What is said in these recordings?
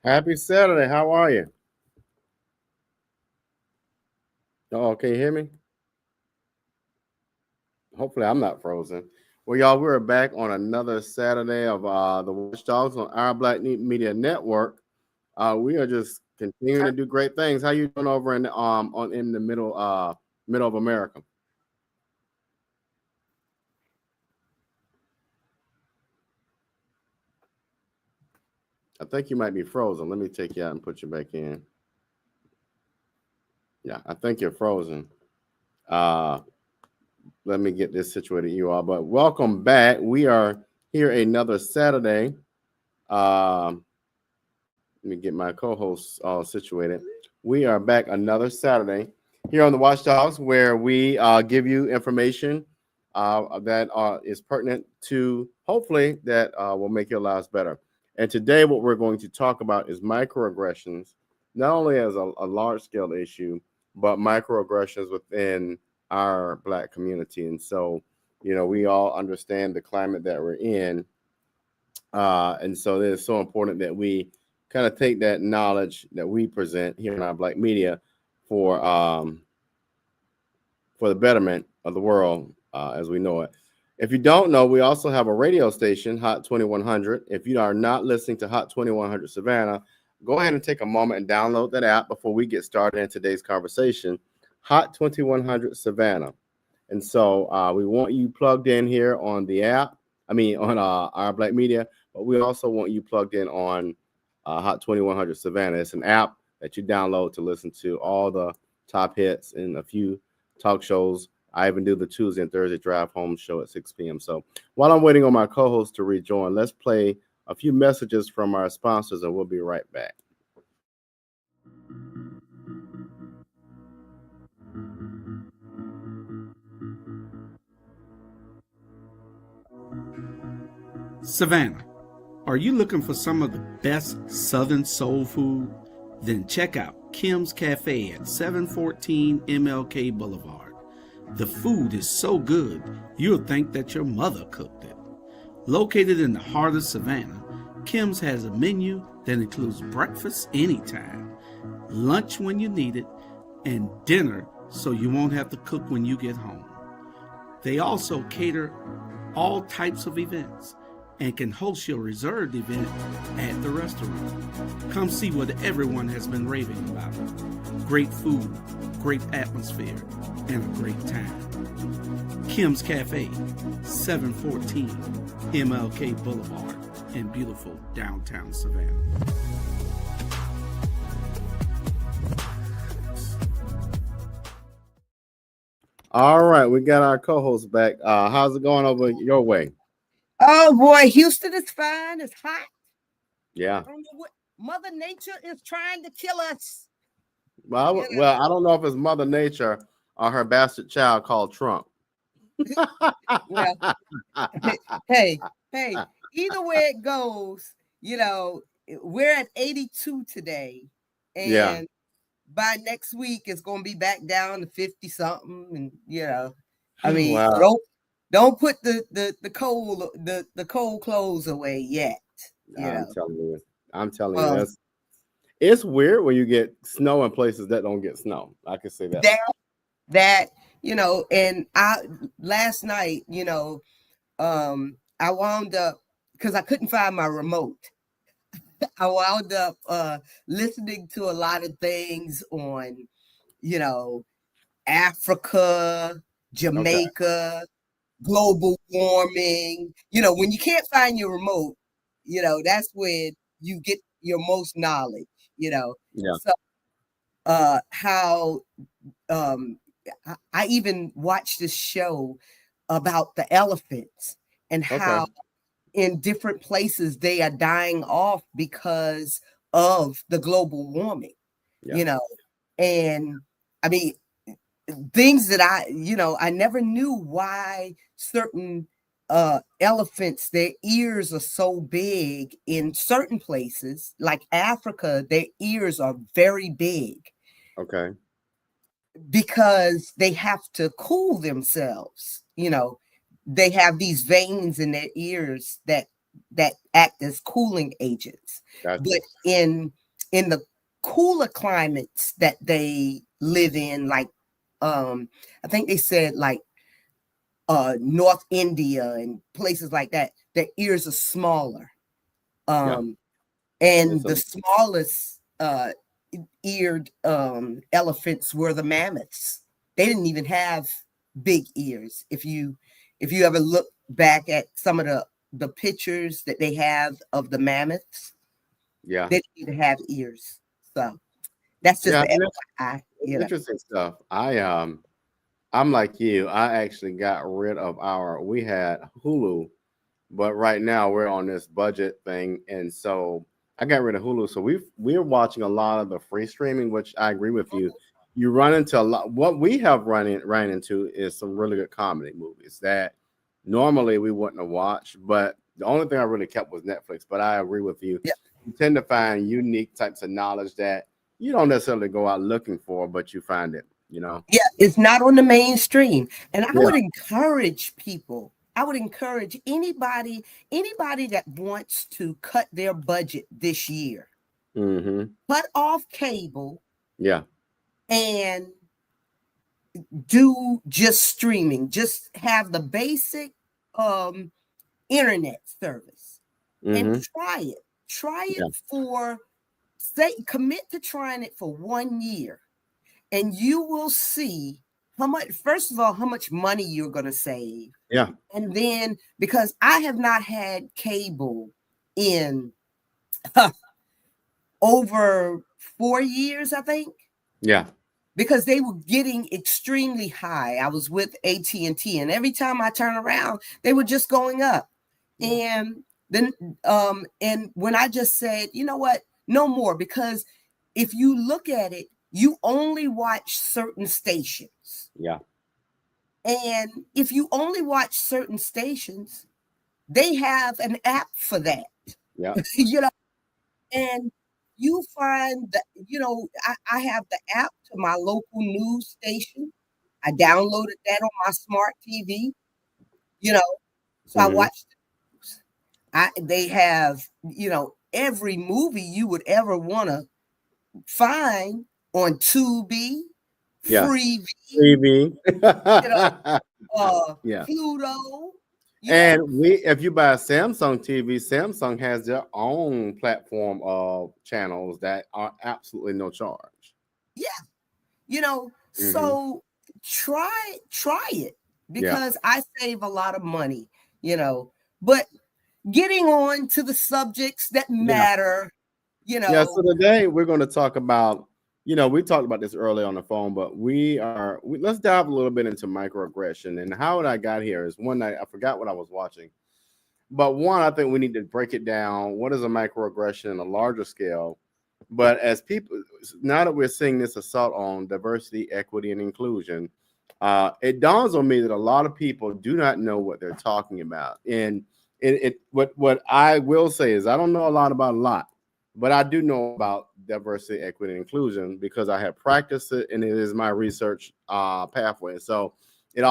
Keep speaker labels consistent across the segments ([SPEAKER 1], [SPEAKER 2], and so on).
[SPEAKER 1] Happy Saturday. How are you? Oh, can you hear me? Hopefully, I'm not frozen. Well, y'all, we're back on another Saturday of the Watch Dogs on our Media Network. We are just continuing to do great things. How you doing over in the middle of America? I think you might be frozen. Let me take you out and put you back in. Yeah, I think you're frozen. Uh, Let me get this situated, you all. But welcome back. We are here another Saturday. Um, Let me get my co-hosts all situated. We are back another Saturday here on the Watch Dogs, where we give you information that is pertinent to hopefully that will make your lives better. And today, what we're going to talk about is microaggressions, not only as a large-scale issue, but microaggressions within our Black community. And so, we all understand the climate that we're in, and so it is so important that we kind of take that knowledge that we present here in our Black media for for the betterment of the world as we know it. If you don't know, we also have a radio station, Hot 2100. If you are not listening to Hot 2100 Savannah, go ahead and take a moment and download that app before we get started in today's conversation. Hot 2100 Savannah. And so we want you plugged in here on the app. I mean, on our Black media, but we also want you plugged in on Hot 2100 Savannah. It's an app that you download to listen to all the top hits and a few talk shows. I even do the Tuesday and Thursday drive home show at 6 p.m. So while I'm waiting on my co-host to rejoin, let's play a few messages from our sponsors and we'll be right back.
[SPEAKER 2] Savannah, are you looking for some of the best Southern soul food? Then check out Kim's Cafe at 714 MLK Boulevard. The food is so good, you'll think that your mother cooked it. Located in the heart of Savannah, Kim's has a menu that includes breakfast anytime, lunch when you need it, and dinner so you won't have to cook when you get home. They also cater all types of events and can host your reserved event at the restaurant. Come see what everyone has been raving about. Great food, great atmosphere, and a great time. Kim's Cafe, 714 MLK Boulevard in beautiful downtown Savannah.
[SPEAKER 1] All right, we got our co-host back. How's it going over your way?
[SPEAKER 3] Oh boy, Houston is fine. It's hot.
[SPEAKER 1] Yeah.
[SPEAKER 3] I don't know what Mother Nature is trying to kill us.
[SPEAKER 1] Well, I don't know if it's Mother Nature or her bastard child called Trump.
[SPEAKER 3] Well, hey, either way it goes, we're at 82 today, and
[SPEAKER 1] Yeah.
[SPEAKER 3] by next week it's gonna be back down to 50 something, and I mean,
[SPEAKER 1] Wow.
[SPEAKER 3] don't put the cold clothes away yet.
[SPEAKER 1] I'm telling you, it's weird when you get snow in places that don't get snow. I can say that.
[SPEAKER 3] That and I last night, I wound up because I couldn't find my remote. I wound up listening to a lot of things on, Africa, Jamaica, global warming. When you can't find your remote, that's when you get your most knowledge.
[SPEAKER 1] Yeah.
[SPEAKER 3] So how I even watched this show about the elephants and how in different places they are dying off because of the global warming, and I mean, things that I never knew why certain elephants, their ears are so big in certain places, like Africa, their ears are very big.
[SPEAKER 1] Okay.
[SPEAKER 3] Because they have to cool themselves. They have these veins in their ears that that act as cooling agents.
[SPEAKER 1] Gotcha.
[SPEAKER 3] But in the cooler climates that they live in, like I think they said like North India and places like that, their ears are smaller. And the smallest eared elephants were the mammoths. They didn't even have big ears. If you ever look back at some of the pictures that they have of the mammoths, they didn't even have ears. So that's just
[SPEAKER 1] interesting stuff. I'm like you. I actually got rid of we had Hulu, but right now we're on this budget thing, and so I got rid of Hulu. So we're watching a lot of the free streaming, which I agree with you. You run into a lot. What we have ran into is some really good comedy movies that normally we wouldn't have watched. But the only thing I really kept was Netflix. But I agree with you.
[SPEAKER 3] Yep.
[SPEAKER 1] You tend to find unique types of knowledge that you don't necessarily go out looking for, but you find it. Yeah,
[SPEAKER 3] it's not on the mainstream. And I would encourage people. I would encourage anybody that wants to cut their budget this year. Cut off cable.
[SPEAKER 1] Yeah.
[SPEAKER 3] And do just streaming. Just have the basic internet service and try it. Try it commit to trying it for 1 year. And you will see how much money you're going to save.
[SPEAKER 1] Yeah.
[SPEAKER 3] And then, because I have not had cable in over 4 years, I think.
[SPEAKER 1] Yeah.
[SPEAKER 3] Because they were getting extremely high. I was with AT&T, and every time I turn around, they were just going up. And then, and when I just said, you know what, no more, because if you look at it, you only watch certain stations.
[SPEAKER 1] Yeah.
[SPEAKER 3] And if you only watch certain stations, they have an app for that.
[SPEAKER 1] Yeah.
[SPEAKER 3] And you find that, I have the app to my local news station. I downloaded that on my smart TV, so I watched the news. They have, every movie you would ever want to find on Tubi, Freevee, Pluto.
[SPEAKER 1] And if you buy a Samsung TV, Samsung has their own platform of channels that are absolutely no charge.
[SPEAKER 3] Yeah. So try it, because I save a lot of money, but getting on to the subjects that matter,
[SPEAKER 1] So today we're going to talk about, we talked about this earlier on the phone, but let's dive a little bit into microaggression. And how I got here is one night, I forgot what I was watching. But one, I think we need to break it down. What is a microaggression on a larger scale? But as people, now that we're seeing this assault on diversity, equity, and inclusion, it dawns on me that a lot of people do not know what they're talking about. And what I will say is I don't know a lot about a lot. But I do know about diversity, equity, and inclusion because I have practiced it, and it is my research pathway. So it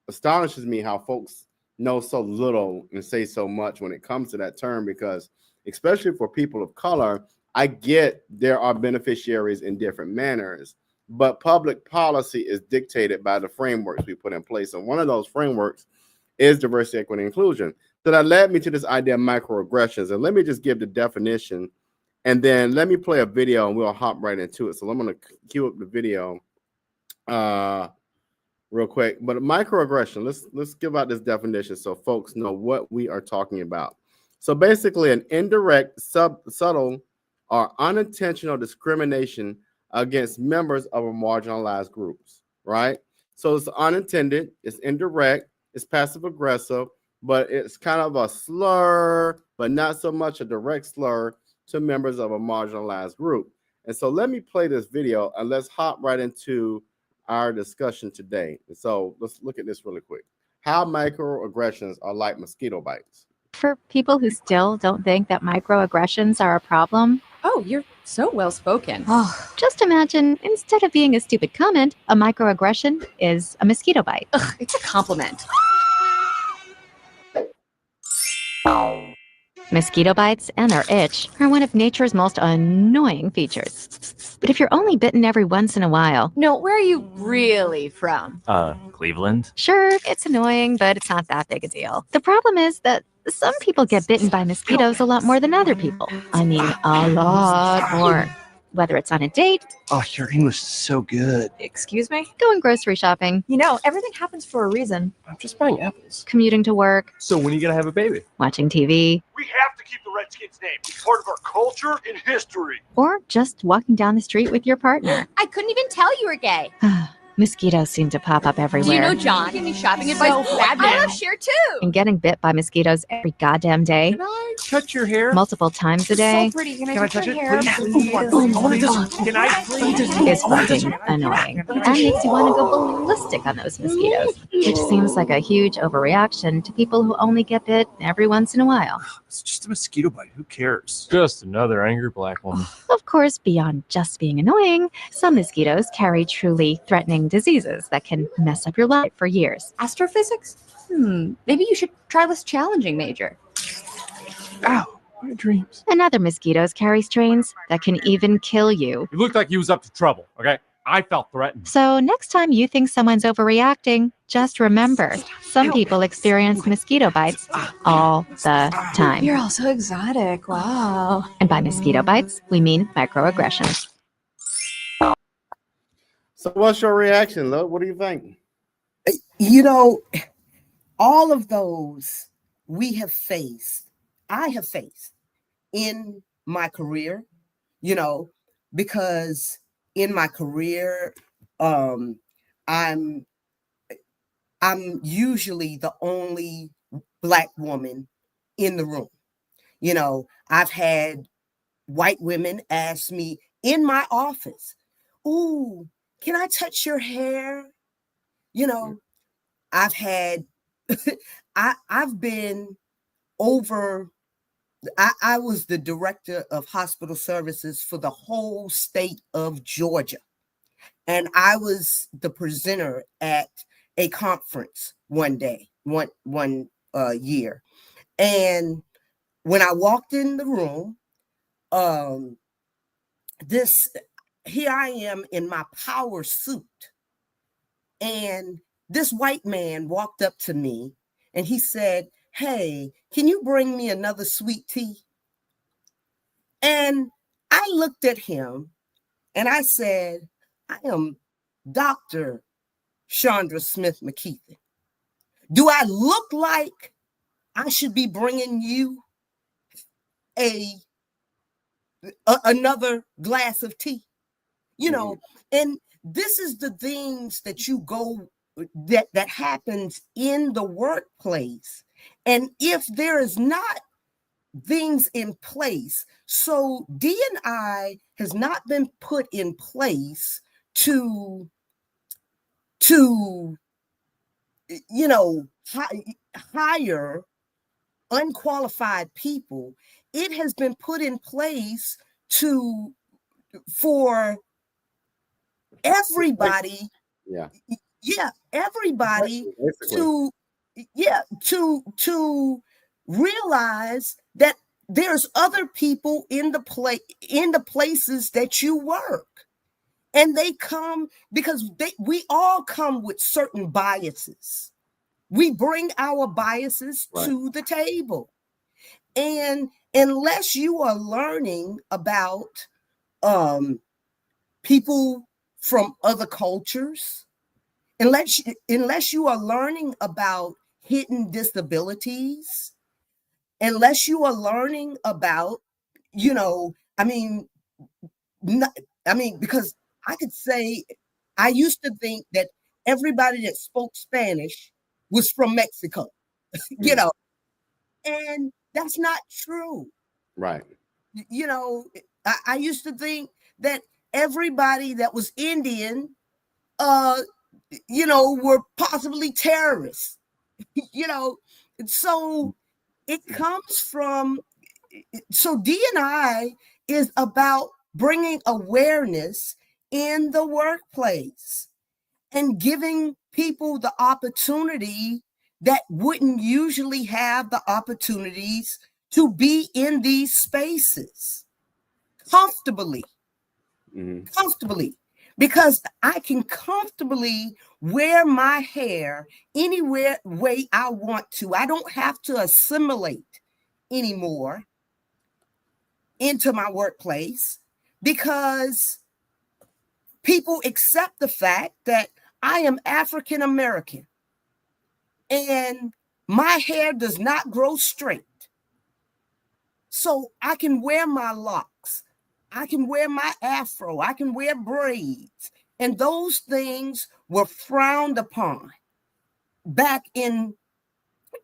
[SPEAKER 1] astonishes me how folks know so little and say so much when it comes to that term, because especially for people of color, I get there are beneficiaries in different manners, but public policy is dictated by the frameworks we put in place. And one of those frameworks is diversity, equity, and inclusion. So that led me to this idea of microaggressions. And let me just give the definition, and then let me play a video and we'll hop right into it. So I'm going to cue up the video real quick. But microaggression, let's give out this definition so folks know what we are talking about. So basically an indirect, subtle, or unintentional discrimination against members of a marginalized groups, right? So it's unintended, it's indirect, it's passive aggressive, but it's kind of a slur, but not so much a direct slur to members of a marginalized group. And so let me play this video and let's hop right into our discussion today. And so let's look at this really quick. How microaggressions are like mosquito bites.
[SPEAKER 4] For people who still don't think that microaggressions are a problem.
[SPEAKER 5] Oh, you're so well spoken.
[SPEAKER 4] Oh, just imagine, instead of being a stupid comment, a microaggression is a mosquito bite.
[SPEAKER 5] Ugh, it's a compliment.
[SPEAKER 4] Mosquito bites and their itch are one of nature's most annoying features. But if you're only bitten every once in a while,
[SPEAKER 5] No, where are you really from?
[SPEAKER 6] Cleveland.
[SPEAKER 4] sure, it's annoying, but it's not that big a deal. The problem is that some people get bitten by mosquitoes a lot more than other people. I mean, a lot more. Whether it's on a date,
[SPEAKER 6] Oh, your English is so good.
[SPEAKER 5] Excuse me?
[SPEAKER 4] going grocery shopping,
[SPEAKER 5] You know, everything happens for a reason.
[SPEAKER 6] I'm just buying apples.
[SPEAKER 4] commuting to work,
[SPEAKER 6] So when are you gonna have a baby?
[SPEAKER 4] watching TV,
[SPEAKER 7] We have to keep the Redskins name. It's part of our culture and history.
[SPEAKER 4] or just walking down the street with your partner.
[SPEAKER 8] I couldn't even tell you were gay.
[SPEAKER 4] Mosquitoes seem to pop up everywhere.
[SPEAKER 8] Do you know John? Give me shopping advice. I love Cher too.
[SPEAKER 4] And getting bit by mosquitoes every goddamn day,
[SPEAKER 6] Can I touch your hair?
[SPEAKER 4] multiple times a day,
[SPEAKER 8] So pretty. Can
[SPEAKER 6] Can I touch
[SPEAKER 8] your
[SPEAKER 6] it,
[SPEAKER 8] hair?
[SPEAKER 6] please? I want to touch it. Can I please?
[SPEAKER 4] is fucking annoying. And makes you want to go ballistic on those mosquitoes, which seems like a huge overreaction to people who only get bit every once in a while.
[SPEAKER 6] It's just a mosquito bite. Who cares?
[SPEAKER 9] Just another angry black woman.
[SPEAKER 4] Of course, beyond just being annoying, some mosquitoes carry truly threatening diseases that can mess up your life for years.
[SPEAKER 8] Astrophysics? Maybe you should try less challenging, Major.
[SPEAKER 6] Ow, my dreams.
[SPEAKER 4] And other mosquitoes carry strains that can even kill you.
[SPEAKER 9] He looked like he was up to trouble, okay? I felt threatened.
[SPEAKER 4] So next time you think someone's overreacting, just remember, some people experience mosquito bites all the time.
[SPEAKER 5] You're all so exotic. Wow.
[SPEAKER 4] And by mosquito bites, we mean microaggressions.
[SPEAKER 1] So what's your reaction, Lo? What do you think?
[SPEAKER 3] You know, all of those I have faced in my career, because in my career, I'm usually the only Black woman in the room. I've had white women ask me in my office, "Ooh, can I touch your hair?" I've had, I've been over, I was the director of hospital services for the whole state of Georgia. And I was the presenter at a conference one year. And when I walked in the room, here I am in my power suit. And this white man walked up to me and he said, "Hey, can you bring me another sweet tea?" And I looked at him and I said, "I am Dr. Chandra Smith McKeithen. Do I look like I should be bringing you another glass of tea?" And this is the things that that happens in the workplace. And if there is not things in place, so D&I has not been put in place to hire unqualified people. It has been put in place for everybody. Everybody to realize that there's other people in the places that you work, and they come because we all come with certain biases. We bring our biases to the table, and unless you are learning about people from other cultures, unless you are learning about hidden disabilities, unless you are learning about, because I could say, I used to think that everybody that spoke Spanish was from Mexico, and that's not true.
[SPEAKER 1] Right.
[SPEAKER 3] I used to think that everybody that was Indian, were possibly terrorists, so it comes from, so D&I is about bringing awareness in the workplace and giving people the opportunity that wouldn't usually have the opportunities to be in these spaces comfortably, comfortably, because I can comfortably wear my hair anywhere way I want to. I don't have to assimilate anymore into my workplace because people accept the fact that I am African American and my hair does not grow straight. So I can wear my locks. I can wear my afro. I can wear braids. And those things were frowned upon back in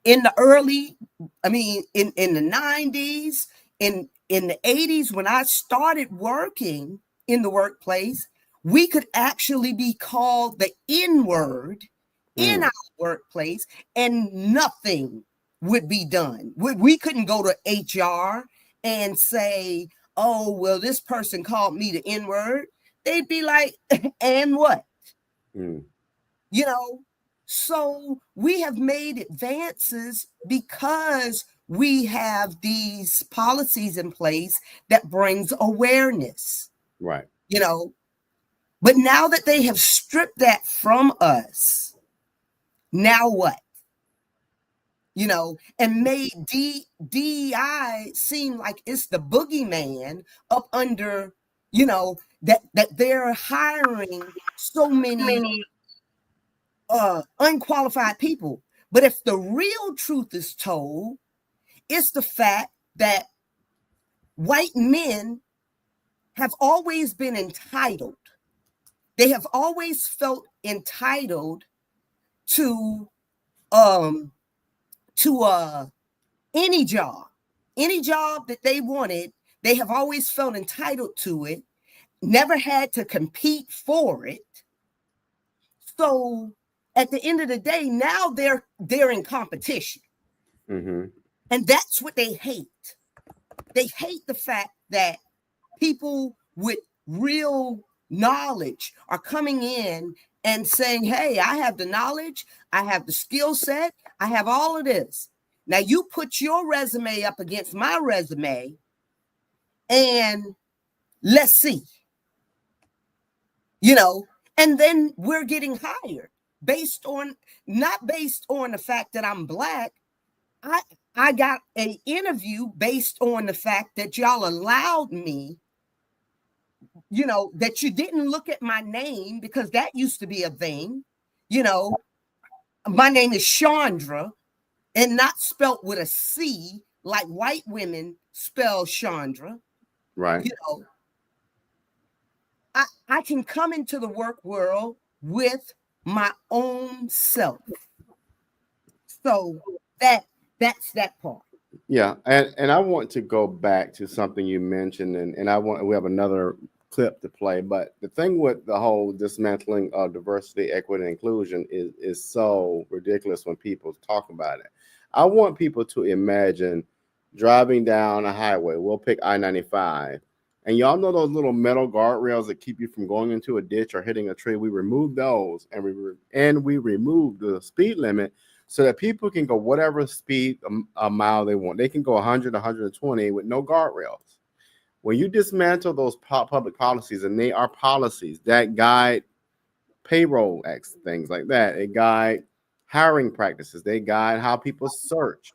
[SPEAKER 3] the early, I mean, in the 90s, in the 80s, when I started working in the workplace, we could actually be called the N-word in our workplace and nothing would be done. We couldn't go to HR and say, oh, well, this person called me the N-word. They'd be like, and what? You know, so we have made advances because we have these policies in place that brings awareness.
[SPEAKER 1] Right.
[SPEAKER 3] You know, but now that they have stripped that from us, now what? You know, and made DEI seem like it's the boogeyman up under, you know, that they're hiring so many unqualified people. But if the real truth is told, it's the fact that white men have always been entitled. They have always felt entitled to any job that they wanted. They have always felt entitled to it, never had to compete for it. So at the end of the day, now they're in competition. And that's what they hate. They hate the fact that people with real knowledge are coming in and saying, hey, I have the knowledge, I have the skill set, I have all of this. Now you put your resume up against my resume and let's see, you know, and then we're getting hired not based on the fact that I'm Black. I got an interview based on the fact that y'all allowed me, you know, that you didn't look at my name because that used to be a thing. You know, my name is Chandra and not spelt with a C like white women spell Chandra.
[SPEAKER 1] Right.
[SPEAKER 3] You know, I can come into the work world with my own self. So that's that part.
[SPEAKER 1] Yeah, and I want to go back to something you mentioned, and we have another clip to play. But the thing with the whole dismantling of diversity, equity, and inclusion is so ridiculous when people talk about it. I want people to imagine driving down a highway. We'll pick I-95, and y'all know those little metal guardrails that keep you from going into a ditch or hitting a tree. We removed those, and we removed the speed limit so that people can go whatever speed a mile they want. They can go 100, 120 with no guardrails. When you dismantle those public policies, and they are policies that guide payroll acts, things like that, they guide hiring practices, they guide how people search.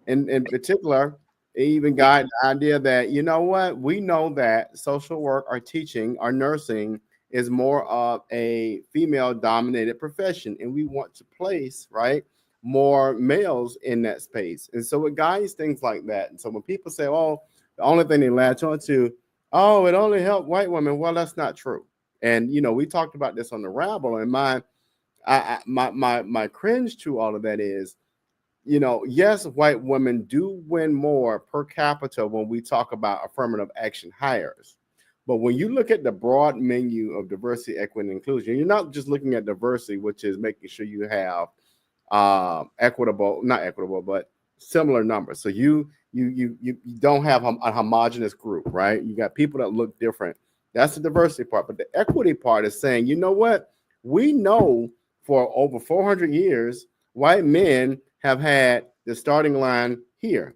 [SPEAKER 1] In particular, they even guide the idea that, you know what, we know that social work or teaching or nursing is more of a female-dominated profession, and we want to place, right, more males in that space. And so it guides things like that. And so when people say, oh, the only thing they latch on to, oh, it only helped white women, well, that's not true. And, you know, we talked about this on the Rabble, and my cringe to all of that is, you know, yes, white women do win more per capita when we talk about affirmative action hires. But when you look at the broad menu of diversity, equity, and inclusion, you're not just looking at diversity, which is making sure you have not equitable, but similar numbers. So you don't have a homogenous group, right? You got people that look different. That's the diversity part. But the equity part is saying, you know what? We know for over 400 years, white men have had the starting line here.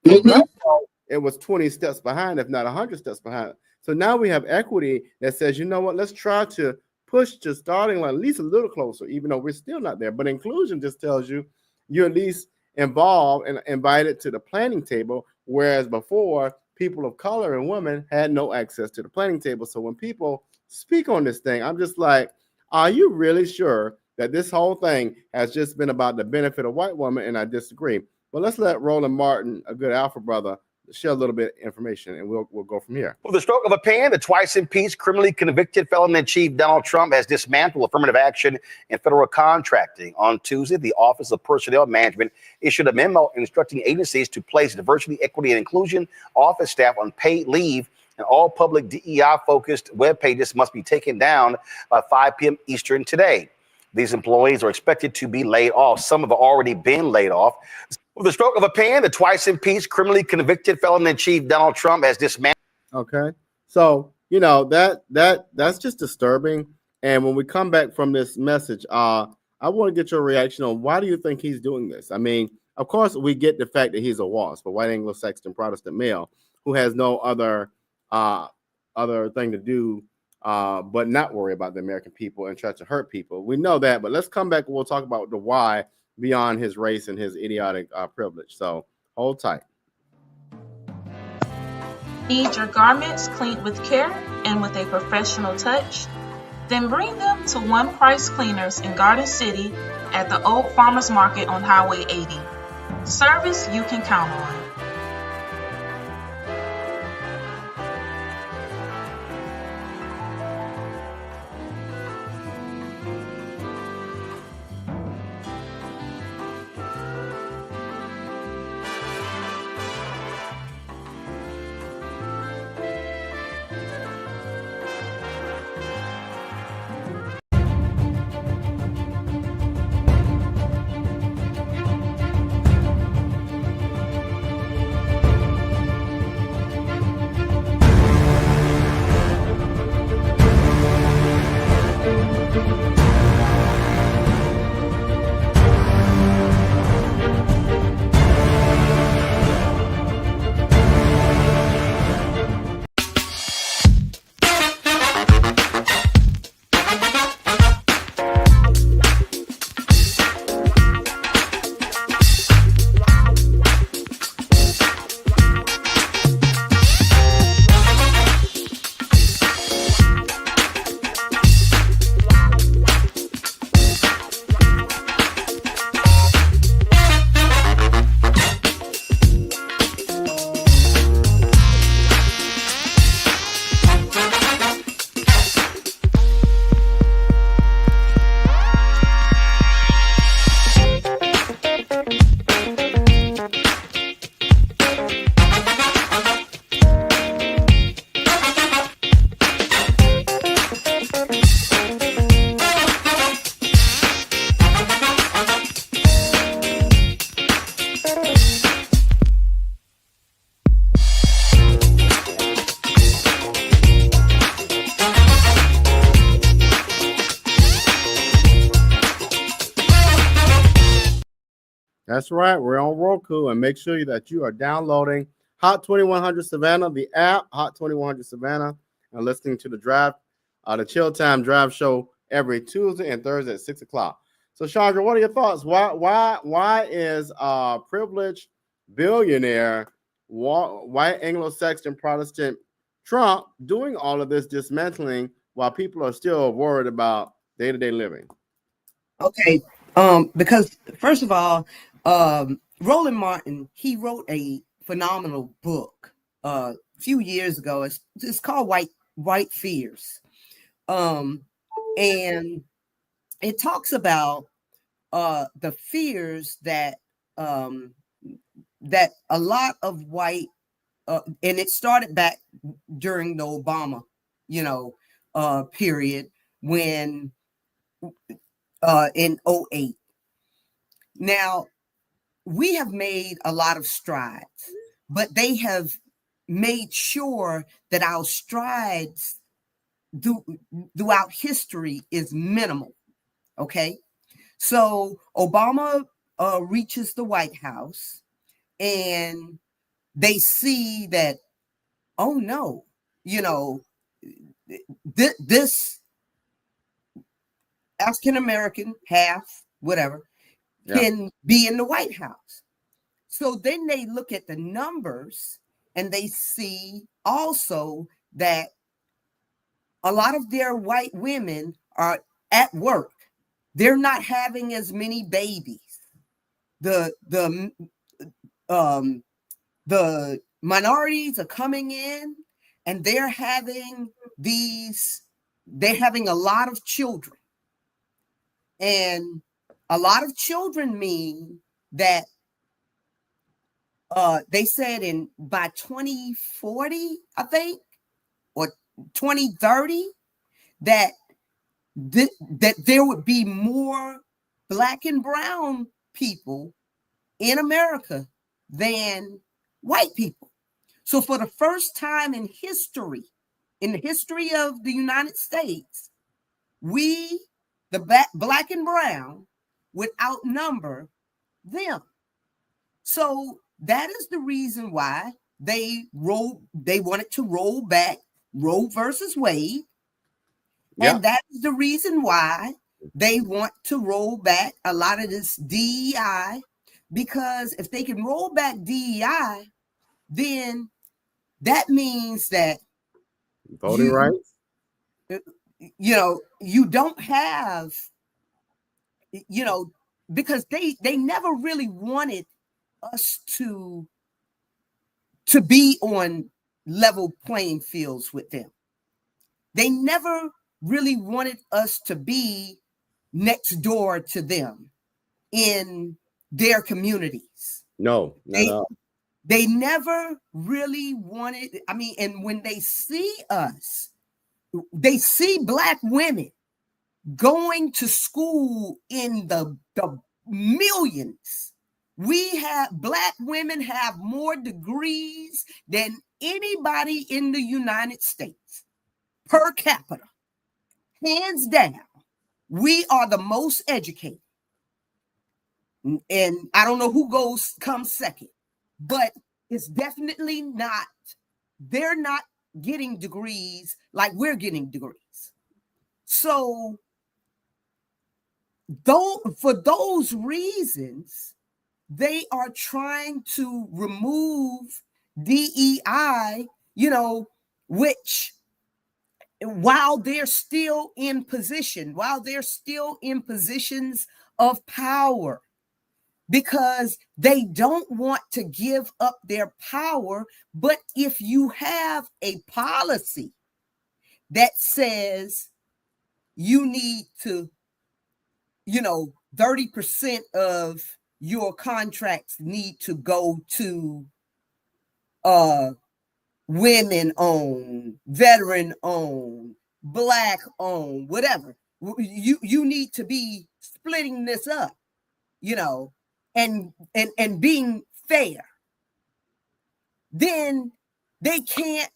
[SPEAKER 1] For black folk, it was 20 steps behind, if not 100 steps behind. So now we have equity that says, you know what, let's try to push the starting line at least a little closer, even though we're still not there. But inclusion just tells you you're at least involved and invited to the planning table, whereas before, people of color and women had no access to the planning table. So when people speak on this thing, I'm just like, are you really sure that this whole thing has just been about the benefit of white women? And I disagree. But let's let Roland Martin, a good alpha brother, share a little bit of information, and we'll go from here.
[SPEAKER 10] With the stroke of a pen, the twice impeached, criminally convicted felon-in-chief Donald Trump has dismantled affirmative action in federal contracting. On Tuesday, the Office of Personnel Management issued a memo instructing agencies to place diversity, equity, and inclusion office staff on paid leave, and all public DEI-focused web pages must be taken down by 5 p.m. Eastern today. These employees are expected to be laid off. Some have already been laid off. With the stroke of a pen, the twice impeached, criminally convicted felon-in-chief Donald Trump has dismantled.
[SPEAKER 1] Okay, so you know that's just disturbing. And when we come back from this message, I want to get your reaction on why do you think he's doing this? I mean, of course, we get the fact that he's a WASP, a white Anglo-Saxon Protestant male who has no other thing to do but not worry about the American people and try to hurt people. We know that, but let's come back and we'll talk about the why beyond his race and his idiotic privilege. So hold tight.
[SPEAKER 11] Need your garments cleaned with care and with a professional touch? Then bring them to One Price Cleaners in Garden City at the Old Farmers Market on Highway 80. Service you can count on.
[SPEAKER 1] That's right. We're on Roku, and make sure that you are downloading Hot 2100 Savannah, the app, Hot 2100 Savannah, and listening to the drive, the Chill Time Drive Show every Tuesday and Thursday at 6 o'clock. So, Chandra, what are your thoughts? Why is privileged billionaire white Anglo-Saxon Protestant Trump doing all of this dismantling while people are still worried about day-to-day living?
[SPEAKER 3] Okay, because first of all, Roland Martin, he wrote a phenomenal book a few years ago. It's called White Fears, and it talks about the fears that that a lot of white and it started back during the Obama, period when in 2008. Now, we have made a lot of strides, but they have made sure that our strides throughout history is minimal. Okay. So Obama reaches the White House, and they see that, oh no, this African American, half, whatever, can be in the White House. So then they look at the numbers, and they see also that a lot of their white women are at work. They're not having as many babies. The minorities are coming in, and they're having a lot of children. And a lot of children mean that they said by 2040, I think, or 2030, that there would be more Black and brown people in America than white people. So for the first time in the history of the United States, we, the Black and brown, would outnumber them. So that is the reason why they wanted to roll back Roe versus Wade. And that is the reason why they want to roll back a lot of this DEI, because if they can roll back DEI, then that means that
[SPEAKER 1] voting rights,
[SPEAKER 3] you don't have, because they never really wanted us to be on level playing fields with them. They never really wanted us to be next door to them in their communities.
[SPEAKER 1] No,
[SPEAKER 3] they never really wanted, and when they see us, they see Black women going to school in the millions. Black women have more degrees than anybody in the United States per capita. Hands down, we are the most educated. And I don't know who comes second, but it's definitely not, they're not getting degrees like we're getting degrees. So for those reasons, they are trying to remove DEI, which while they're still in positions of power, because they don't want to give up their power. But if you have a policy that says you need to, 30% of your contracts need to go to women owned, veteran owned, Black owned, whatever. You need to be splitting this up, and being fair. Then they can't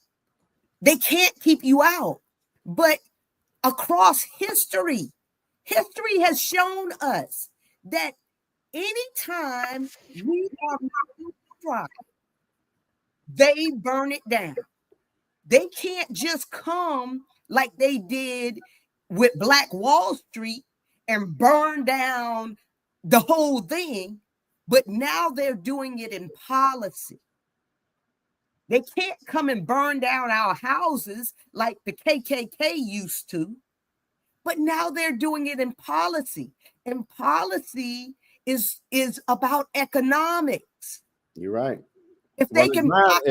[SPEAKER 3] keep you out. But across history has shown us that anytime we are not, they burn it down. They can't just come like they did with Black Wall Street and burn down the whole thing, but now they're doing it in policy. They can't come and burn down our houses like the KKK used to, but now they're doing it in policy. And policy is about economics.
[SPEAKER 1] You're right.
[SPEAKER 3] If they can block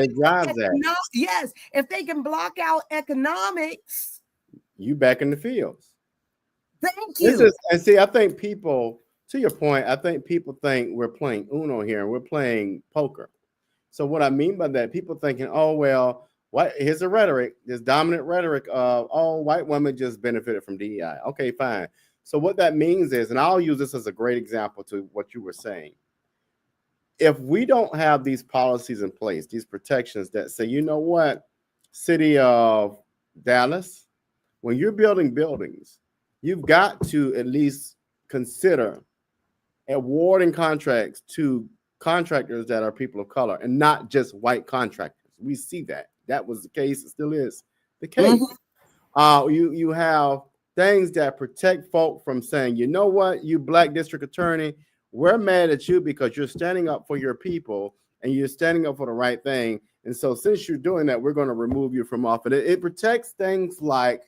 [SPEAKER 1] yes,
[SPEAKER 3] if they can block out economics,
[SPEAKER 1] you back in the fields.
[SPEAKER 3] Thank you.
[SPEAKER 1] And see, I think people, to your point, I think people think we're playing Uno here and we're playing poker. So what I mean by that, people thinking, oh, well, here's the rhetoric, this dominant rhetoric of, oh, white women just benefited from DEI. Okay, fine. So what that means is, and I'll use this as a great example to what you were saying. If we don't have these policies in place, these protections that say, you know what, city of Dallas, when you're building buildings, you've got to at least consider awarding contracts to contractors that are people of color and not just white contractors. We see that. That was the case. It still is the case. You have things that protect folk from saying, you know what, you black district attorney, we're mad at you because you're standing up for your people and you're standing up for the right thing. And so since you're doing that, we're going to remove you from office. It protects things like,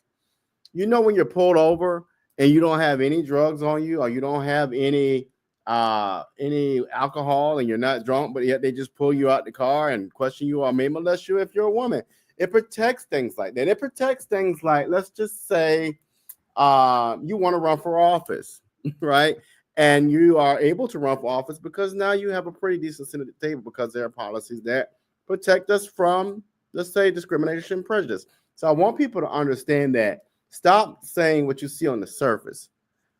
[SPEAKER 1] you know, when you're pulled over and you don't have any drugs on you or you don't have any alcohol and you're not drunk, but yet they just pull you out the car and question you or may molest you if you're a woman. It protects things like that. It protects things like, let's just say you want to run for office, right? And you are able to run for office because now you have a pretty decent seat at the table because there are policies that protect us from, let's say, discrimination and prejudice. So I want people to understand that. Stop saying what you see on the surface,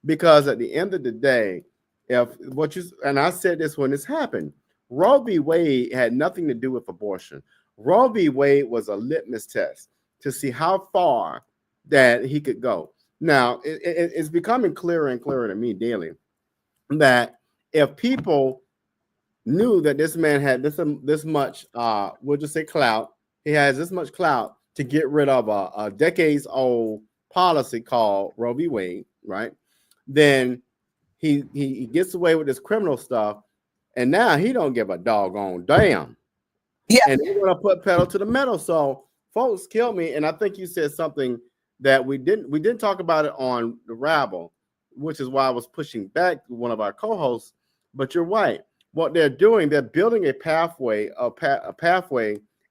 [SPEAKER 1] because at the end of the day, and I said this when this happened, Roe v. Wade had nothing to do with abortion. Roe v. Wade was a litmus test to see how far that he could go. Now, it's becoming clearer and clearer to me daily that if people knew that this man had this much, we'll just say clout, he has this much clout to get rid of a decades-old policy called Roe v. Wade, right? Then he gets away with this criminal stuff, and now he don't give a doggone damn. Yeah, and they're gonna put pedal to the metal. So folks kill me, and I think you said something that we didn't talk about it on the Rabble, which is why I was pushing back one of our co-hosts. But you're right. What they're doing, they're building a pathway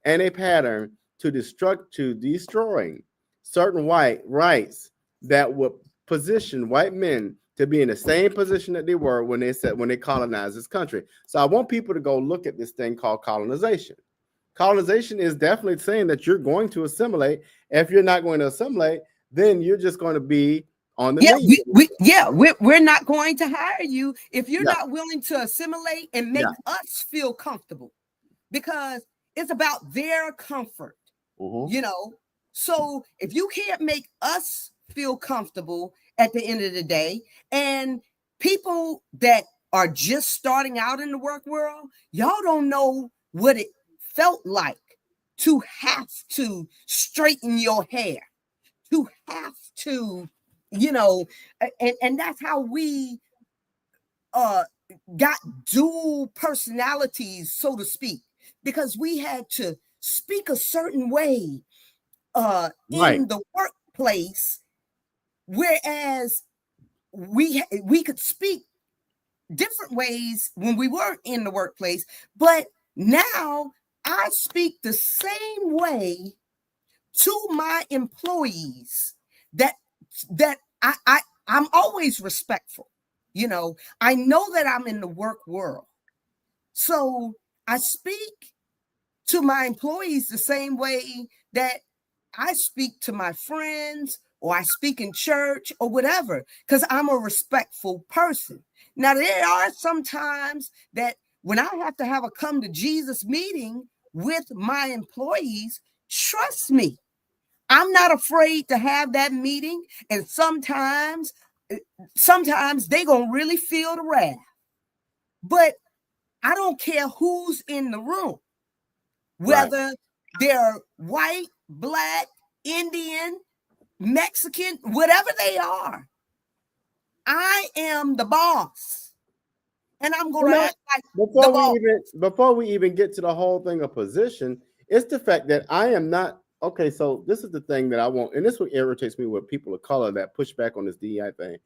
[SPEAKER 1] and a pattern to destroying certain white rights that would position white men to be in the same position that they were when they colonized this country. So I want people to go look at this thing called colonization. Colonization is definitely saying that you're going to assimilate. If you're not going to assimilate, then you're just going to be on the
[SPEAKER 3] we're not going to hire you if you're not willing to assimilate and make us feel comfortable, because it's about their comfort. You know, so if you can't make us feel comfortable at the end of the day, and people that are just starting out in the work world, y'all don't know what it felt like to have to straighten your hair, to have to, you know, and that's how we got dual personalities, so to speak, because we had to speak a certain way in the workplace, whereas we could speak different ways when we weren't in the workplace, but now I speak the same way to my employees that I'm always respectful. You know, I know that I'm in the work world, so I speak to my employees the same way that I speak to my friends or I speak in church or whatever, because I'm a respectful person. Now, there are some times that when I have to have a come to Jesus meeting with my employees, trust me, I'm not afraid to have that meeting. And sometimes they're going to really feel the wrath. But I don't care who's in the room, whether they're white, black, Indian, Mexican, whatever they are. I am the boss, and I'm going to act like the boss.
[SPEAKER 1] Before we even get to the whole thing of position, it's the fact that I am not. Okay, so this is the thing that I want, and this what irritates me with people of color that push back on this DEI thing.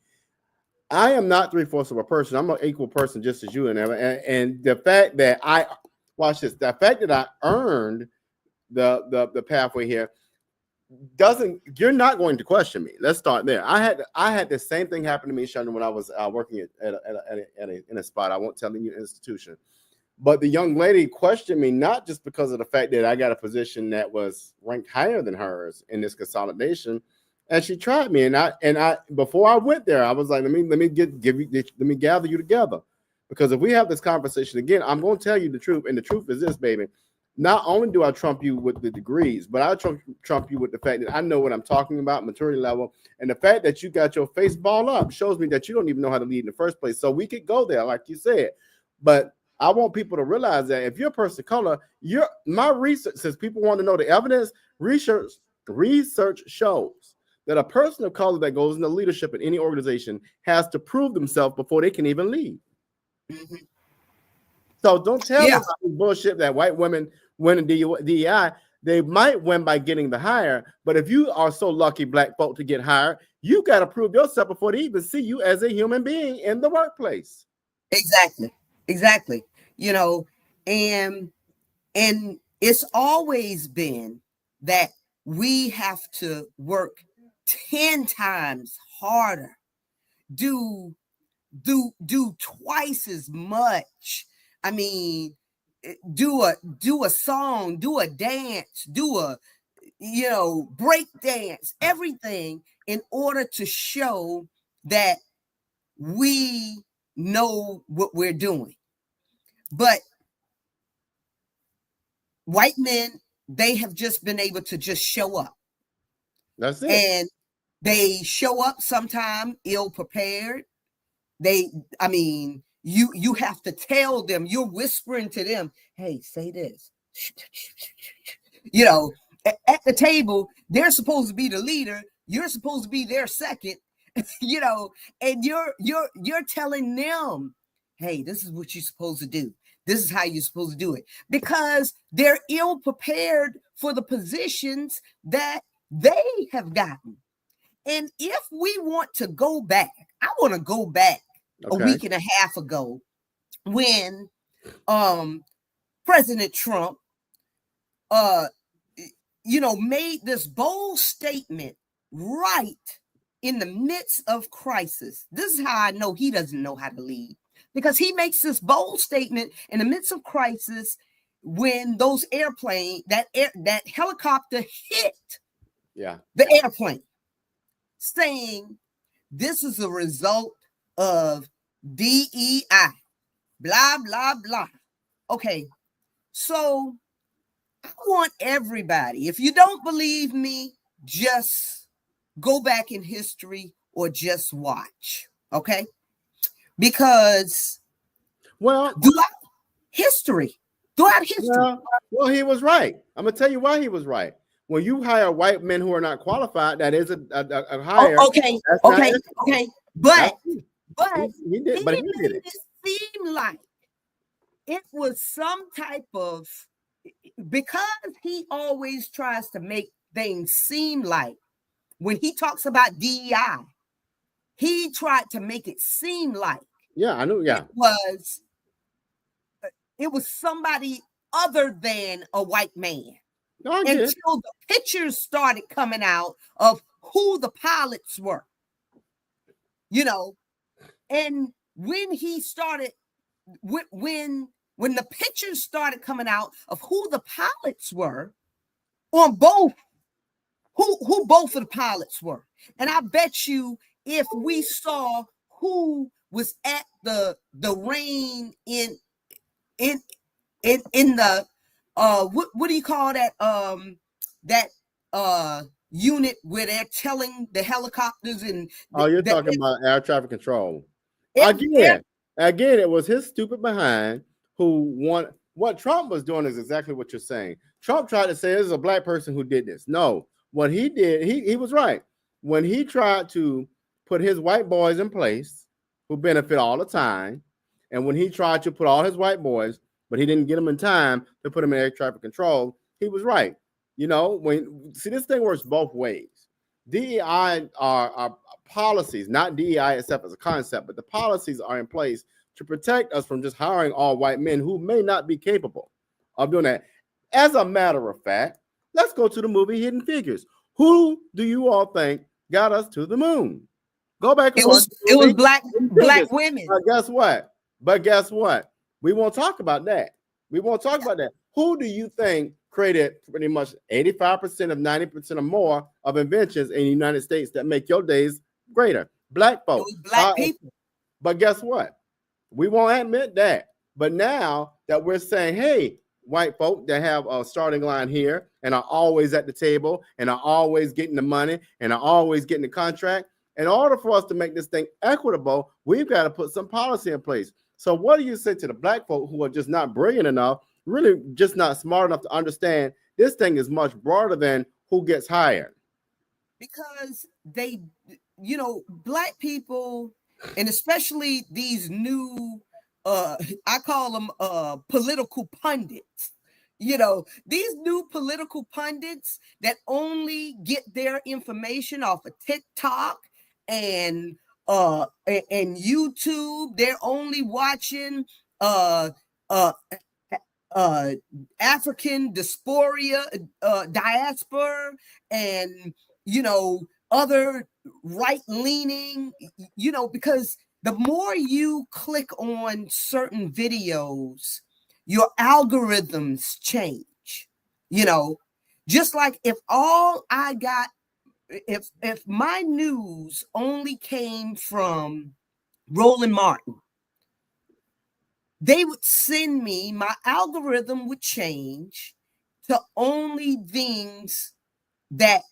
[SPEAKER 1] I am not 3/4 of a person. I'm an equal person just as you and the fact that the fact that I earned the pathway here you're not going to question me. Let's start there. I had the same thing happen to me, Sheldon, when I was working in a spot. I won't tell you institution, but the young lady questioned me not just because of the fact that I got a position that was ranked higher than hers in this consolidation, and she tried me, and I before I went there, I was like, let me gather you together, because if we have this conversation again, I'm going to tell you the truth, and the truth is this, baby. not only do I trump you with the degrees, but I trump you with the fact that I know what I'm talking about, maturity level, and the fact that you got your face ball up shows me that you don't even know how to lead in the first place. So we could go there, like you said, but I want people to realize that if you're a person of color, my research, since people want to know the evidence, research shows that a person of color that goes into leadership in any organization has to prove themselves before they can even lead.
[SPEAKER 3] Mm-hmm.
[SPEAKER 1] So don't tell me about this bullshit that white women win in DEI. They might win by getting the hire, but if you are so lucky, black folk, to get hired, you got to prove yourself before they even see you as a human being in the workplace.
[SPEAKER 3] Exactly. You know, and it's always been that we have to work 10 times harder, do twice as much. I mean, do a song, do a dance, do a break dance, everything in order to show that we know what we're doing. But white men, they have just been able to just show up.
[SPEAKER 1] That's it.
[SPEAKER 3] And they show up sometime ill prepared. You have to tell them, you're whispering to them, hey, say this. At the table, they're supposed to be the leader. You're supposed to be their second, and you're telling them, hey, this is what you're supposed to do. This is how you're supposed to do it, because they're ill prepared for the positions that they have gotten. And if we want to go back, I want to go back a week and a half ago when President Trump made this bold statement right in the midst of crisis. This is how I know he doesn't know how to lead, because he makes this bold statement in the midst of crisis when those that helicopter hit the airplane, saying this is a result of DEI, blah, blah, blah. Okay, so I want everybody, if you don't believe me, just go back in history or just watch, okay? Because throughout history.
[SPEAKER 1] Well, he was right. I'm going to tell you why he was right. When you hire white men who are not qualified, that is a hire.
[SPEAKER 3] Okay. But he made it seem like it was some type of, because he always tries to make things seem like when he talks about DEI, he tried to make it seem like it was somebody other than a white man. Until the pictures started coming out of who the pilots were, and when he started, when the pictures started coming out of who the pilots were on both, who both of the pilots were, and I bet you if we saw who was at the reign in the what do you call that unit where they're telling the helicopters and
[SPEAKER 1] you're talking about air traffic control. Again, it was his stupid behind who what Trump was doing is exactly what you're saying. Trump tried to say this is a black person who did this. No, what he did, he was right. When he tried to put his white boys in place who benefit all the time, and when he tried to put all his white boys, but he didn't get them in time to put them in air traffic control, he was right. This thing works both ways. DEI are policies, not DEI itself as a concept, but the policies are in place to protect us from just hiring all white men who may not be capable of doing that. As a matter of fact, let's go to the movie Hidden Figures. Who do you all think got us to the moon? Go back.
[SPEAKER 3] It was black women.
[SPEAKER 1] But guess what? We won't talk about that. Who do you think created pretty much 85% of 90% or more of inventions in the United States that make your days greater? Black folks.
[SPEAKER 3] Black people.
[SPEAKER 1] But guess what? We won't admit that. But now that we're saying, hey, white folk that have a starting line here and are always at the table and are always getting the money and are always getting the contract. In order for us to make this thing equitable, we've got to put some policy in place. So what do you say to the black folk who are just not brilliant enough, really just not smart enough to understand this thing is much broader than who gets hired?
[SPEAKER 3] Because they, black people, and especially these new, I call them political pundits. These new political pundits that only get their information off of TikTok and YouTube. They're only watching African diaspora and other right-leaning, because the more you click on certain videos, your algorithms change. Just like if my news only came from Roland Martin, they would send me, my algorithm would change to only things that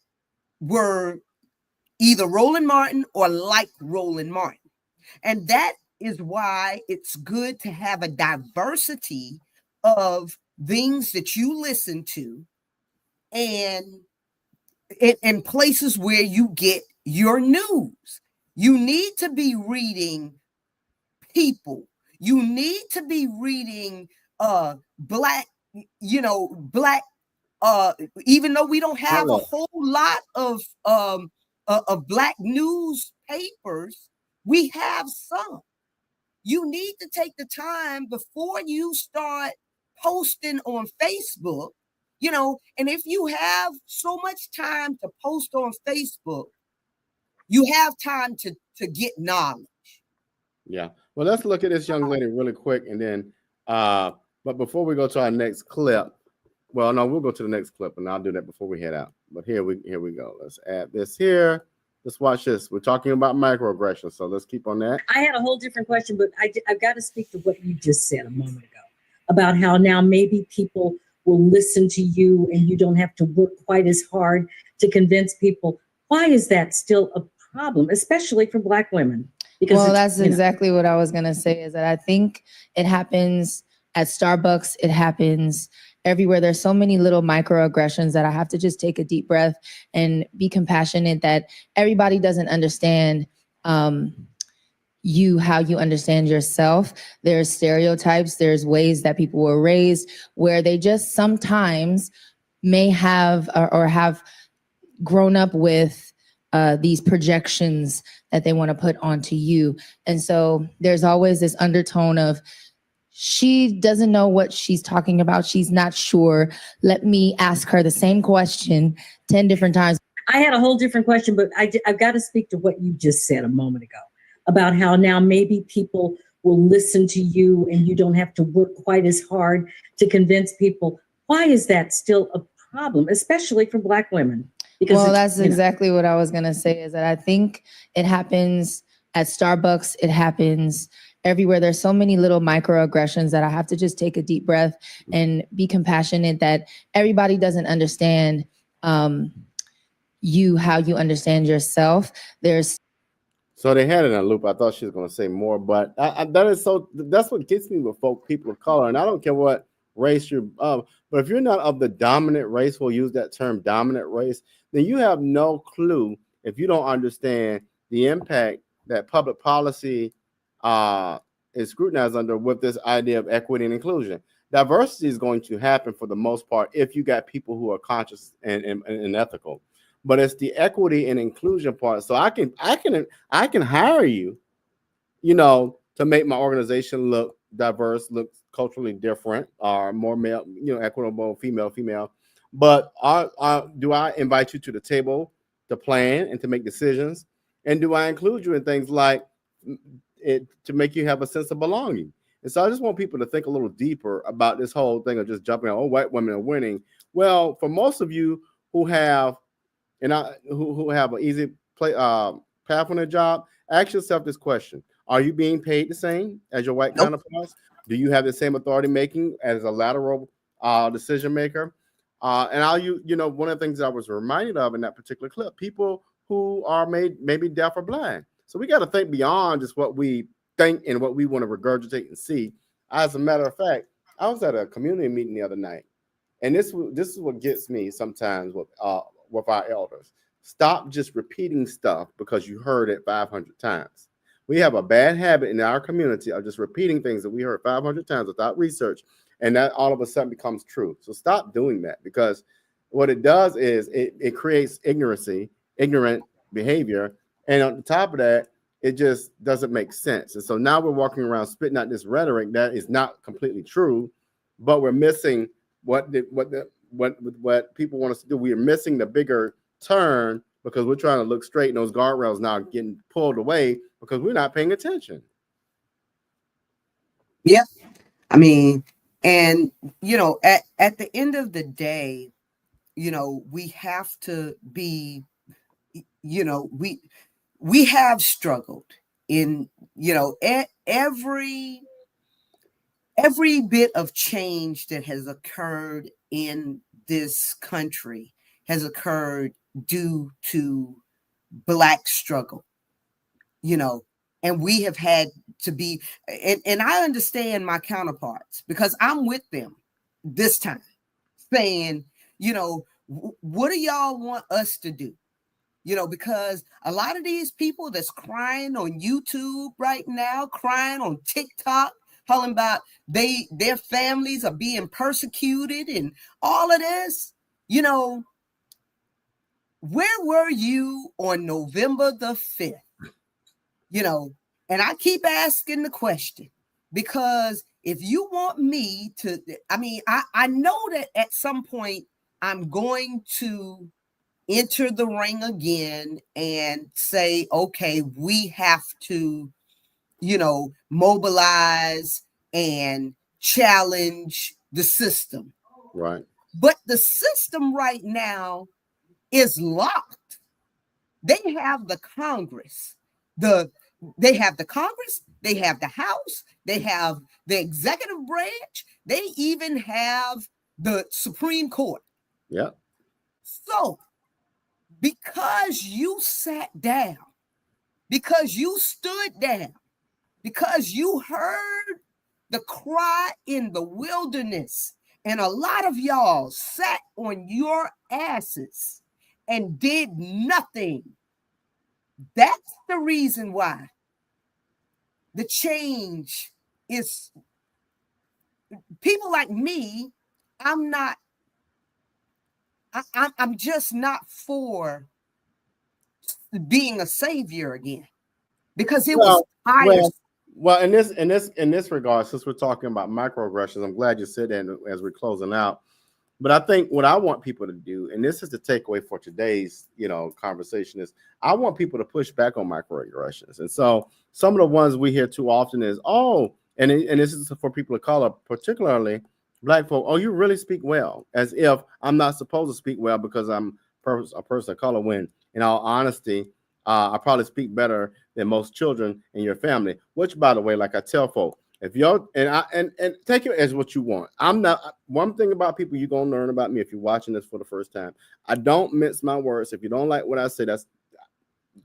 [SPEAKER 3] were either Roland Martin or like Roland Martin. And that is why it's good to have a diversity of things that you listen to and in places where you get your news. You need to be reading People. You need to be reading black, even though we don't have a whole lot of black newspapers, we have some. You need to take the time before you start posting on Facebook, and if you have so much time to post on Facebook, you have time to get knowledge.
[SPEAKER 1] Yeah. Well, let's look at this young lady really quick, and then but before we go to our next clip, well, no, we'll go to the next clip, and I'll do that before we head out. But here we go. Let's add this here. Let's watch this. We're talking about microaggressions, so let's keep on that.
[SPEAKER 12] I had a whole different question, but I've got to speak to what you just said a moment ago about how now maybe people will listen to you and you don't have to work quite as hard to convince people. Why is that still a problem, especially for Black women?
[SPEAKER 13] Because that's exactly what I was going to say, is that I think it happens at Starbucks. It happens everywhere. There's so many little microaggressions that I have to just take a deep breath and be compassionate that everybody doesn't understand how you understand yourself. There's stereotypes. There's ways that people were raised where they just sometimes may have or have grown up with these projections that they want to put onto you. And so there's always this undertone of, she doesn't know what she's talking about. She's not sure. Let me ask her the same question 10 different times.
[SPEAKER 12] I had a whole different question, but I've got to speak to what you just said a moment ago about how now maybe people will listen to you and you don't have to work quite as hard to convince people. Why is that still a problem, especially for Black women? Because
[SPEAKER 13] that's exactly what I was going to say, is that I think it happens at Starbucks. It happens everywhere. There's so many little microaggressions that I have to just take a deep breath and be compassionate that everybody doesn't understand how you understand yourself.
[SPEAKER 1] So they had it in a loop. I thought she was going to say more, but that's what gets me with people of color. And I don't care what race you're of, but if you're not of the dominant race, we'll use that term dominant race, then you have no clue if you don't understand the impact that public policy is scrutinized under with this idea of equity and inclusion. Diversity is going to happen for the most part if you got people who are conscious and ethical, but it's the equity and inclusion part. So I can hire you, to make my organization look diverse, look culturally different, or more male, equitable, female. But do I invite you to the table to plan and to make decisions? And do I include you in things like it to make you have a sense of belonging? And so I just want people to think a little deeper about this whole thing of just jumping on, white women are winning. Well, for most of you who have who have an easy path on their job, ask yourself this question: are you being paid the same as your white counterparts? Do you have the same authority making as a lateral decision maker. And I'll one of the things I was reminded of in that particular clip, people who are maybe deaf or blind. So we got to think beyond just what we think and what we want to regurgitate and see. As a matter of fact, I was at a community meeting the other night, and this is what gets me sometimes with our elders. Stop just repeating stuff because you heard it 500 times. We have a bad habit in our community of just repeating things that we heard 500 times without research, and that all of a sudden becomes true. So stop doing that, because what it does is it creates ignorant behavior, and on the top of that, it just doesn't make sense. And so now we're walking around spitting out this rhetoric that is not completely true, but we're missing what people want us to do. We are missing the bigger turn because we're trying to look straight, and those guardrails now getting pulled away because we're not paying attention.
[SPEAKER 3] Yeah. I mean, and at the end of the day, we have to be, we have struggled in, every bit of change that has occurred in this country has occurred due to Black struggle, and we have had to be, and I understand my counterparts because I'm with them this time saying, what do y'all want us to do? Because a lot of these people that's crying on YouTube right now, crying on TikTok, talking about their families are being persecuted and all of this, where were you on November the 5th? And I keep asking the question because if you want me to, I know that at some point I'm going to enter the ring again and say, okay, we have to, mobilize and challenge the system.
[SPEAKER 1] Right.
[SPEAKER 3] But the system right now is locked. They have the Congress. They have the Congress, they have the House, they have the executive branch, they even have the Supreme Court.
[SPEAKER 1] Yeah.
[SPEAKER 3] So, because you sat down, because you stood down, because you heard the cry in the wilderness, and a lot of y'all sat on your asses and did nothing. That's the reason why the change is people like me. I'm just not for being a savior again because it was tiresome.
[SPEAKER 1] Well, in this regard, since we're talking about microaggressions, I'm glad you said that as we're closing out. But I think what I want people to do, and this is the takeaway for today's, conversation, is I want people to push back on microaggressions. And so some of the ones we hear too often is, and this is for people of color, particularly Black folk, you really speak well, as if I'm not supposed to speak well because I'm a person of color, when in all honesty, I probably speak better than most children in your family, which, by the way, like I tell folk, if you're and take it as what you want. I'm not one thing about people you're gonna learn about me if you're watching this for the first time. I don't mince my words. If you don't like what I say,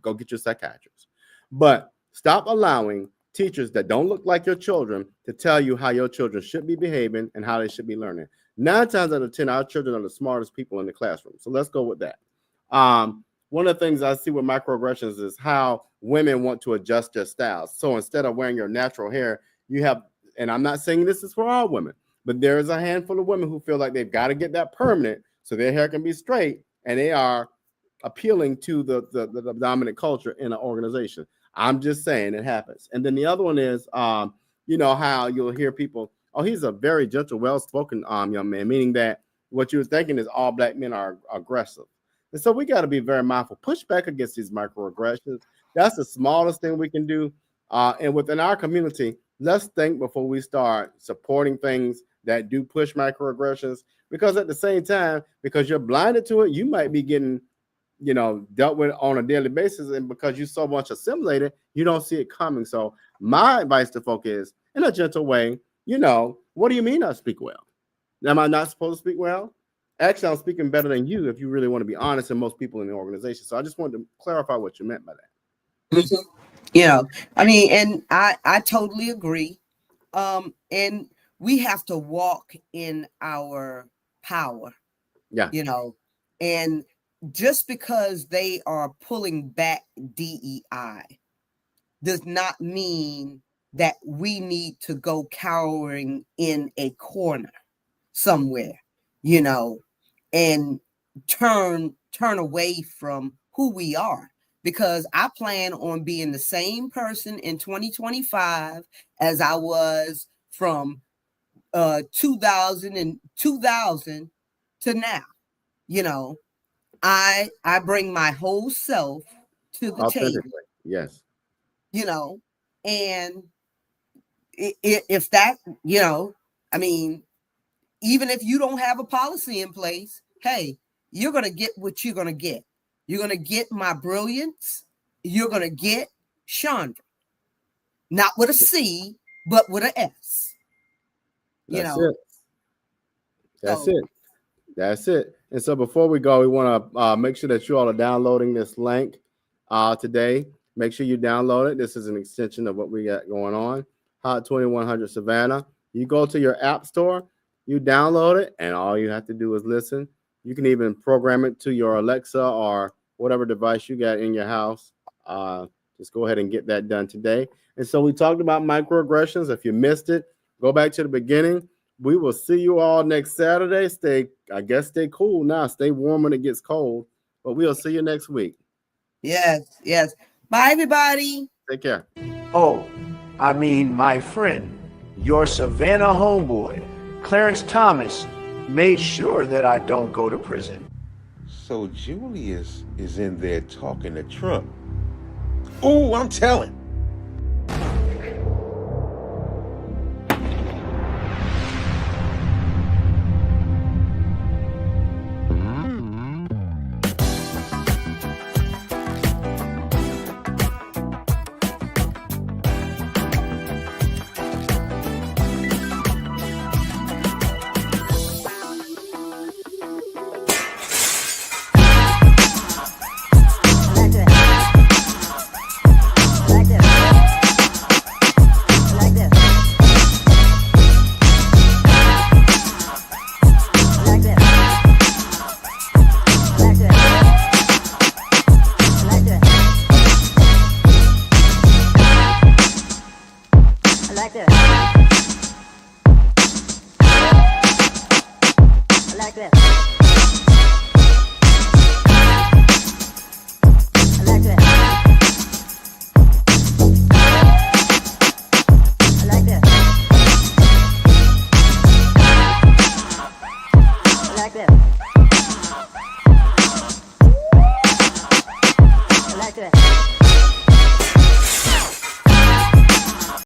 [SPEAKER 1] go get your psychiatrist. But stop allowing teachers that don't look like your children to tell you how your children should be behaving and how they should be learning. 9 times out of 10, our children are the smartest people in the classroom. So let's go with that. One of the things I see with microaggressions is how women want to adjust their styles. So instead of wearing your natural hair, you have, and I'm not saying this is for all women, but there is a handful of women who feel like they've got to get that permanent so their hair can be straight, and they are appealing to the dominant culture in an organization. I'm just saying it happens. And then the other one is, how you'll hear people, he's a very gentle, well-spoken young man, meaning that what you're thinking is all Black men are aggressive. And so we got to be very mindful, push back against these microaggressions. That's the smallest thing we can do. And within our community, let's think before we start supporting things that do push microaggressions, because at the same time, because you're blinded to it, you might be getting, dealt with on a daily basis. And because you're so much assimilated, you don't see it coming. So my advice to folk is, in a gentle way, what do you mean I speak well? Am I not supposed to speak well? Actually, I'm speaking better than you if you really want to be honest, and most people in the organization. So I just wanted to clarify what you meant by that.
[SPEAKER 3] You know, I mean, and I totally agree. And we have to walk in our power.
[SPEAKER 1] Yeah.
[SPEAKER 3] You know, and just because they are pulling back DEI does not mean that we need to go cowering in a corner somewhere, you know, and turn away from who we are. Because I plan on being the same person in 2025 as I was from 2000 to now. You know, I bring my whole self to the table.
[SPEAKER 1] Yes.
[SPEAKER 3] You know, and if that, you know, I mean, even if you don't have a policy in place, hey, you're going to get what you're going to get. You're going to get my brilliance. You're going to get Chandra. Not with a C, but with an S.
[SPEAKER 1] That's it. That's it. And so before we go, we want to make sure that you all are downloading this link today. Make sure you download it. This is an extension of what we got going on. Hot 2100 Savannah. You go to your app store, you download it, and all you have to do is listen. You can even program it to your Alexa or whatever device you got in your house. Just go ahead and get that done today. And so we talked about microaggressions. If you missed it, go back to the beginning. We will see you all next Saturday. Stay cool now. Stay warm when it gets cold. But we'll see you next week.
[SPEAKER 3] Yes. Bye, everybody.
[SPEAKER 1] Take care.
[SPEAKER 14] Oh, I mean, my friend, your Savannah homeboy, Clarence Thomas, made sure that I don't go to prison.
[SPEAKER 15] So Julius is in there talking to Trump. Oh, I'm telling.
[SPEAKER 16] Like this.